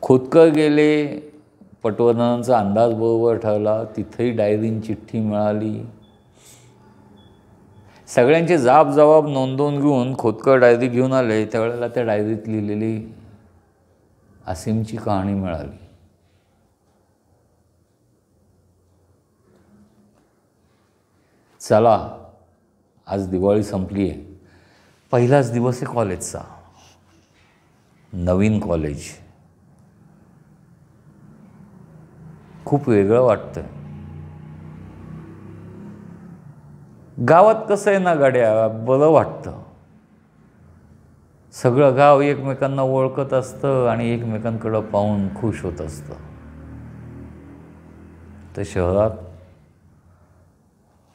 खोतकर गेले, पटवर्धनांचा अंदाज बरोबर ठरला, तिथेही डायरीन चिठ्ठी मिळाली. सगळ्यांचे जाब जबाब नोंदवून घेऊन खोतकर डायरी घेऊन आले. त्यावेळेला त्या डायरीत लिहिलेली असीमची कहाणी मिळाली. चला, आज दिवाळी संपली आहे. पहिलाच दिवस आहे कॉलेजचा, नवीन कॉलेज. खूप वेगळं वाटतंय. गावात कसं आहे ना गाड्या, बरं वाटतं. सगळं गाव एकमेकांना ओळखत असतं आणि एकमेकांकडं पाहून खुश होत असतं. तर शहरात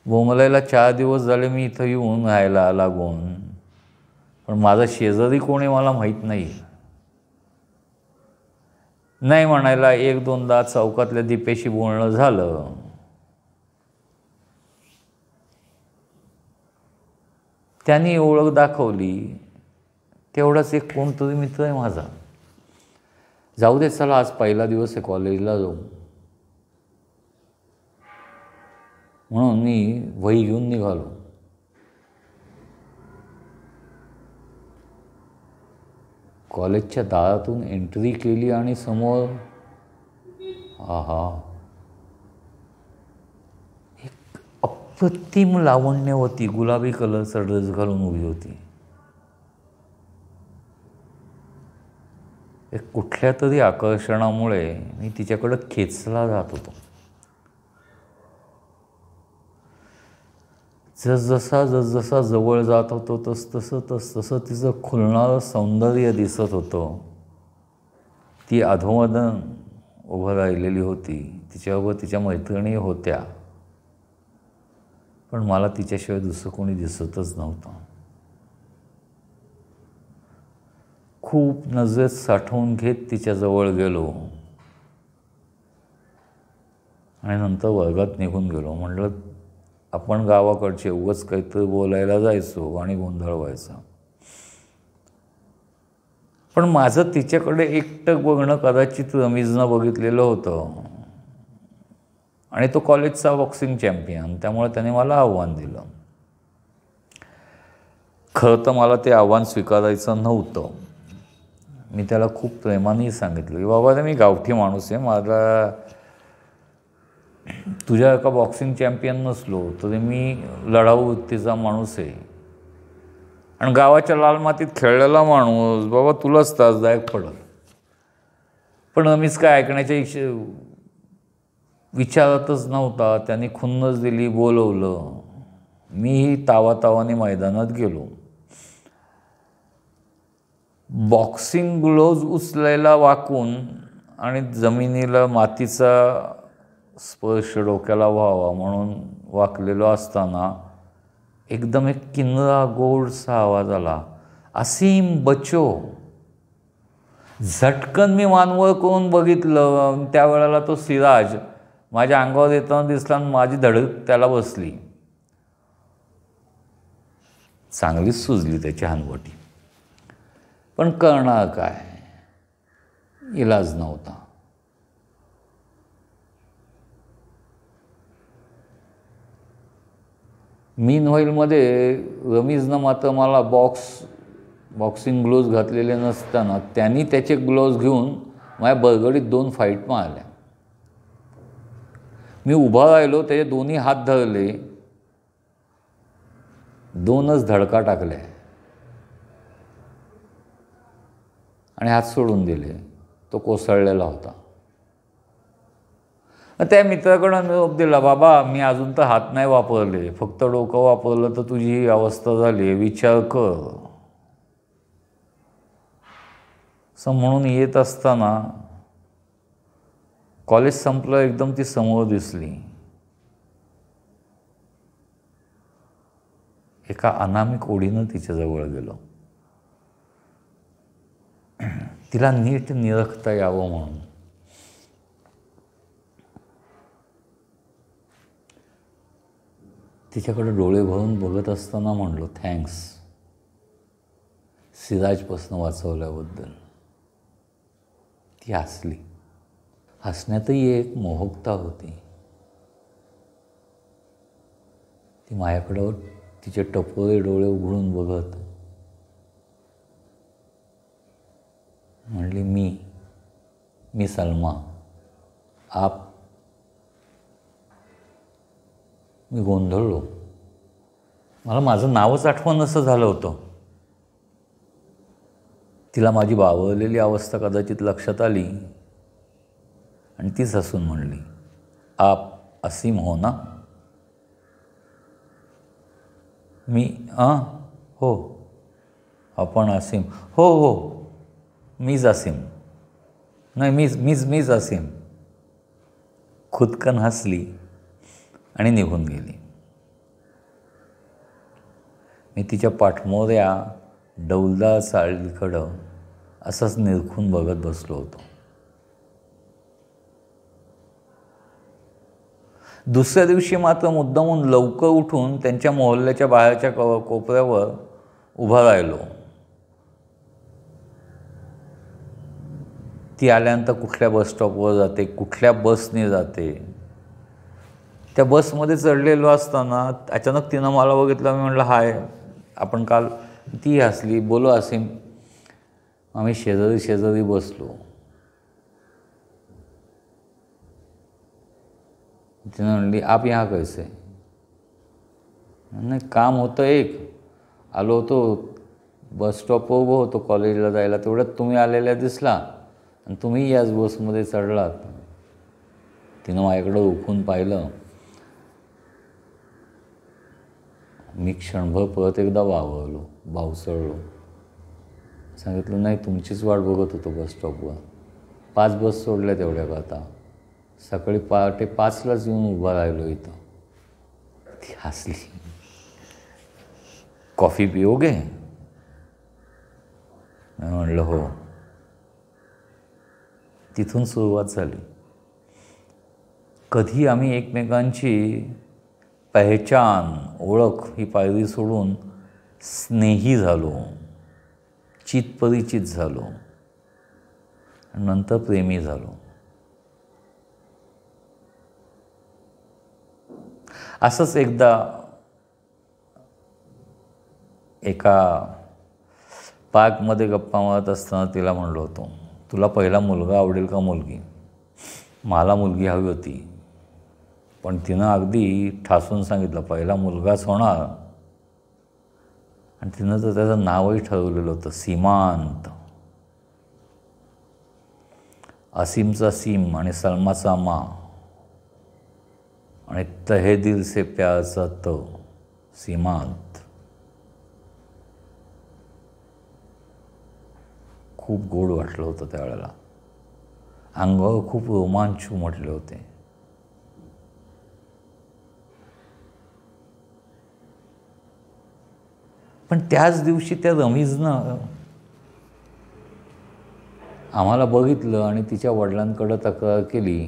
बोंबलायला 4 दिवस झाले मी इथं येऊन राहायला लागून, पण माझा शेजारी कोणी मला माहीत नाही. नाही म्हणायला 1-2दा चौकातल्या दीपेशी बोलणं झालं. त्यांनी ओळख दाखवली. तेवढाच एक कोणतरी मित्र आहे माझा. जाऊ दे, चला आज पहिला दिवस आहे, कॉलेजला जाऊ म्हणून मी वही घेऊन निघालो. कॉलेजच्या दारातून एंट्री केली आणि समोर एक अप्रतिम लावण्यवती गुलाबी कलरचा ड्रेस घालून उभी होती. एक कुठल्या तरी आकर्षणामुळे मी तिच्याकडं खेचला जात होतो. जसजसा जवळ जात होतो तसतसं तिचं खुलणारं सौंदर्य दिसत होतं. ती अधोमधन उभं राहिलेली होती. तिच्याबरोबर तिच्या मैत्रिणी होत्या, पण मला तिच्याशिवाय दुसरं कोणी दिसतच नव्हतं. खूप नजरेत साठवून घेत तिच्याजवळ गेलो आणि नंतर वर्गात निघून गेलो. म्हटलं, आपण गावाकडचे उगाच काहीतरी बोलायला जायचो आणि गोंधळ व्हायचा. पण माझं तिच्याकडे एकटक बघणं कदाचित रमीजनं बघितलेलं होतं आणि तो कॉलेजचा बॉक्सिंग चॅम्पियन, त्यामुळे त्याने मला आव्हान दिलं. खरं तर मला ते आव्हान स्वीकारायचं नव्हतं. मी त्याला खूप प्रेमानेही सांगितलं की बाबा, मी गावठी माणूस आहे, मला तुझ्या एका बॉक्सिंग चॅम्पियन नसलो तरी मी लढाऊ वृत्तीचा माणूस आहे आणि गावाच्या लाल मातीत खेळलेला माणूस, बाबा तुलाच त्रासदायक पडल. पण मीच काय ऐकण्याच्या विचारातच नव्हता. त्यांनी खुन्नस दिली, बोलवलं. मीही तावातावाने मैदानात गेलो. बॉक्सिंग ग्लोव्ज उचलायला वाकून आणि जमिनीला मातीचा स्पर्श डोक्याला व्हावा म्हणून वाकलेलो असताना एकदम एक किन्नरा गोडसा आवाज आला, असीम बचो. झटकन मी मानवर करून बघितलं. त्यावेळेला तो सिराज माझ्या अंगावर येताना दिसला आणि माझी धडक त्याला बसली. चांगलीच सुजली त्याची हनवटी, पण करणार काय, इलाज नव्हता. मीनव्हाईलमध्ये रमीजनं मात्र मला बॉक्सिंग ग्लोव्ज घातलेले नसताना त्यांनी त्याचे ग्लोव्ज घेऊन माझ्या बरगडीत 2 फाईट मारल्या. मी उभा राहिलो, त्याचे दोन्ही हात धरले, 2च धडका टाकल्या आणि हात सोडून दिले. तो कोसळलेला होता. त्या मित्राकडं निरोप दिला, बाबा मी अजून तर हात नाही वापरले, फक्त डोकं वापरलं तर तुझी ही अवस्था झाली, विचार कर. असं म्हणून येत असताना कॉलेज संपलं, एकदम ती समोर दिसली. एका अनामिक ओढीनं तिच्याजवळ गेलो, तिला नीट निरखता यावं म्हणून. तिच्याकडे डोळे भरून बघत असताना म्हणलो, थँक्स सिराजपासून वाचवल्याबद्दल. ती हसली. हसण्यातही एक मोहकता होती. ती माझ्याकडं तिचे टपोरे डोळे उघडून बघत म्हणली, मी सलमा, आप. मी गोंधळलो. मला माझं नावच आठवण झालं होतं. तिला माझी बावरलेली अवस्था कदाचित लक्षात आली आणि तीच हसून म्हणली, आप असीम हो ना? मी हो. आपण असीम? हो हो, मीच असीम. नाही, मीच असीम. खुदकन हसली आणि निघून गेली. मी तिच्या पाठमोऱ्या डौलदार साडीकडं असंच निरखून बघत बसलो होतो. दुसऱ्या दिवशी मात्र मुद्दामून लवकर उठून त्यांच्या मोहल्ल्याच्या बाहेरच्या कोपऱ्यावर उभा राहिलो. ती आल्यानंतर कुठल्या बसस्टॉपवर जाते, कुठल्या बसने जाते. त्या बसमध्ये चढलेलो असताना अचानक तिनं मला बघितलं. मी म्हटलं, हाय, आपण काल. ती हसली. बोलो असीम. आम्ही शेजारी बसलो. तिनं म्हणली, आप यहाँ कैसे? नाही, काम होतं एक. आलो होतो, बस स्टॉपवर उभं होतो कॉलेजला जायला. तेवढ्यात तुम्ही आलेल्या दिसला आणि तुम्ही याच बसमध्ये चढलात. तिनं माझ्याकडं उठून पाहिलं. मी क्षणभर परत एकदा बावसळलो. सांगितलं, नाही, तुमचीच वाट बघत होतो बस स्टॉपवर. 5 बस सोडल्या तेवढ्याकरता. सकाळी पहाटे 5लाच येऊन उभा राहिलो इथं. ती हसली. कॉफी पिओगे? मी म्हणलं, हो. तिथून सुरुवात झाली. कधी आम्ही एकमेकांची ओळख ही पायरी सोडून स्नेही झालो, चितपरिचित झालो, नंतर प्रेमी झालो. असंच एकदा एका पार्कमध्ये गप्पा मारत असताना तिला म्हणलो होतो, तुला पहिला मुलगा आवडेल का मुलगी? मला मुलगी हवी होती, पण तिनं अगदी ठासून सांगितलं पहिला मुलगाच होणार. आणि तिनं तर त्याचं नावही ठरवलेलं होतं, सीमांत. असीमचा सीम आणि सलमाचा मा आणि तहे दिल से प्यारचा त, सीमांत. खूप गोड वाटलं होतं त्यावेळेला. अंगावर खूप रोमांच उमटले होते. पण त्याच दिवशी त्या रमीजनं आम्हाला बघितलं आणि तिच्या वडिलांकडं तक्रार केली.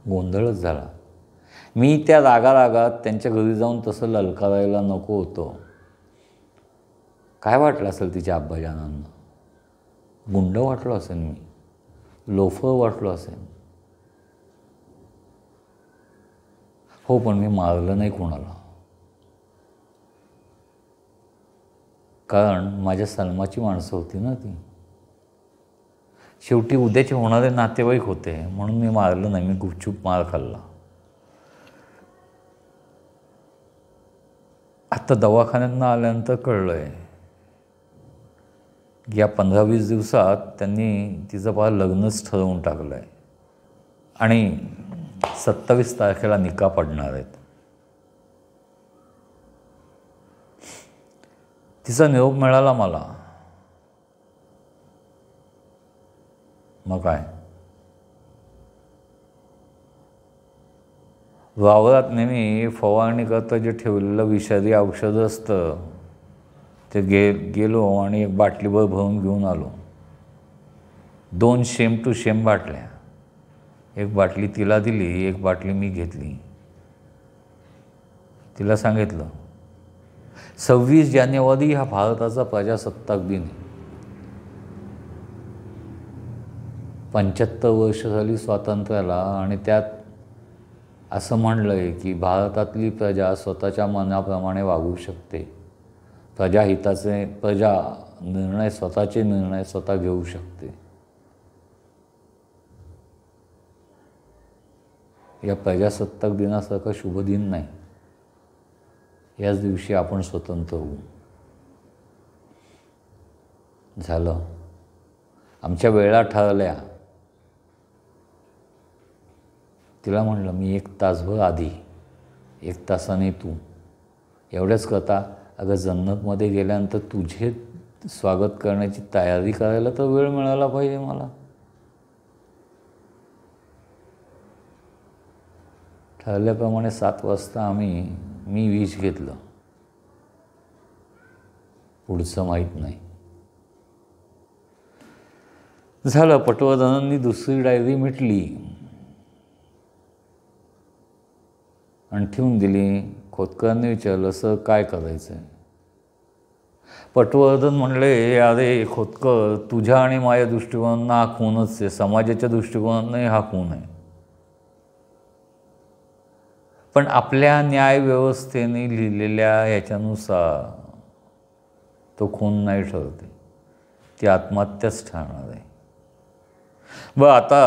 गोंधळच झाला. मी त्या रागात त्यांच्या घरी जाऊन तसं ललकारायला नको होतं. काय वाटलं असेल तिच्या अब्बाजानांना? गुंड वाटलो असेल मी, लोफर वाटलो असेल. हो, पण मी मारलं नाही कोणाला, कारण माझ्या सलमाची माणसं होती ना ती. शेवटी उद्याचे होणारे नातेवाईक होते, म्हणून मी मारलं नाही. मी गुपचूप मार खाल्ला. आत्ता दवाखान्यातनं आल्यानंतर कळलंय या 15-20 दिवसात त्यांनी तिचं फार लग्नच ठरवून टाकलं आहे आणि 27 तारखेला निकाह पडणार आहेत. तिचा निरोप मिळाला मला. मग काय, वावरात नेहमी फवारणी करता जे ठेवलेलं विषारी औषध असतं ते गेलो आणि एक बाटलीभर भरून घेऊन आलो. 2 शेम टू शेम बाटल्या. एक बाटली तिला दिली, एक बाटली मी घेतली. तिला सांगितलं 26 जानेवारी हा भारताचा प्रजासत्ताक दिन आहे. 75 वर्ष झाली स्वातंत्र्याला आणि त्यात असं म्हणलं आहे की भारतातली प्रजा स्वतःच्या मनाप्रमाणे वागू शकते. प्रजा स्वतःचे निर्णय स्वतः घेऊ शकते. या प्रजासत्ताक दिनासारखा शुभ दिन नाही. याच दिवशी आपण स्वतंत्र होऊ. झालं. आमच्या वेळा ठरल्या. तिला म्हणलं मी 1 तासभर आधी, 1 तासाने तू. एवढंच करता अगं जन्नतमध्ये गेल्यानंतर तुझे स्वागत करण्याची तयारी करायला तर वेळ मिळाला पाहिजे मला. ठरल्याप्रमाणे 7 वाजता मी विष घेतलं. पुढचं माहीत नाही. झालं. पटवर्धनांनी दुसरी डायरी मिटली आणि ठेवून दिली. खोतकरांनी विचारलं सर काय करायचं आहे. पटवर्धन म्हणले अरे खोतकर, तुझ्या आणि माझ्या दृष्टिकोनानं हा खूनच आहे, समाजाच्या दृष्टिकोनानं हा खून आहे. पण आपल्या न्यायव्यवस्थेने लिहिलेल्या ह्याच्यानुसार तो खून नाही ठरते, ती आत्महत्याच ठरणार आहे. आता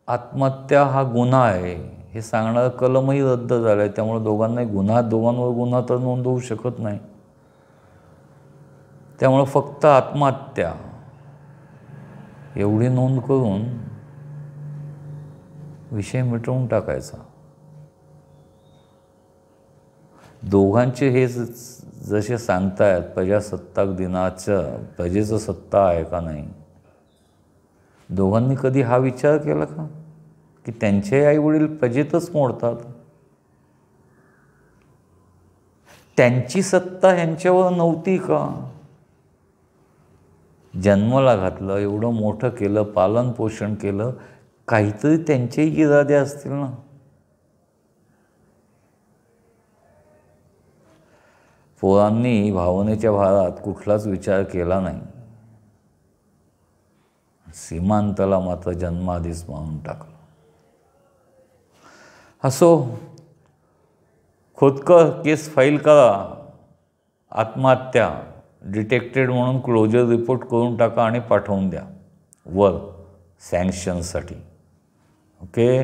आत्महत्या हा गुन्हा आहे हे सांगणारं कलमही रद्द झालं आहे. त्यामुळे दोघांवर गुन्हा तर नोंदवू शकत नाही. त्यामुळं फक्त आत्महत्या एवढी नोंद करून विषय मिटवून टाकायचा. दोघांचे हे जसे सांगतायत प्रजासत्ताक दिनाचं प्रजेचं सत्ता आहे का नाही, दोघांनी कधी हा विचार केला का की त्यांचे आईवडील प्रजेतच मोडतात, त्यांची सत्ता ह्यांच्यावर नव्हती का? जन्माला घातलं, एवढं मोठं केलं, पालन पोषण केलं, काहीतरी त्यांचेही इरादे असतील ना. पोरांनी भावनेच्या भारात कुठलाच विचार केला नाही. सीमांताला मात्र जन्माआधीच मारून टाकलं. असो, खोतकर केस फाईल करा, आत्महत्या डिटेक्टेड म्हणून क्लोजर रिपोर्ट करून टाका आणि पाठवून द्या वर सँक्शनसाठी. ओके.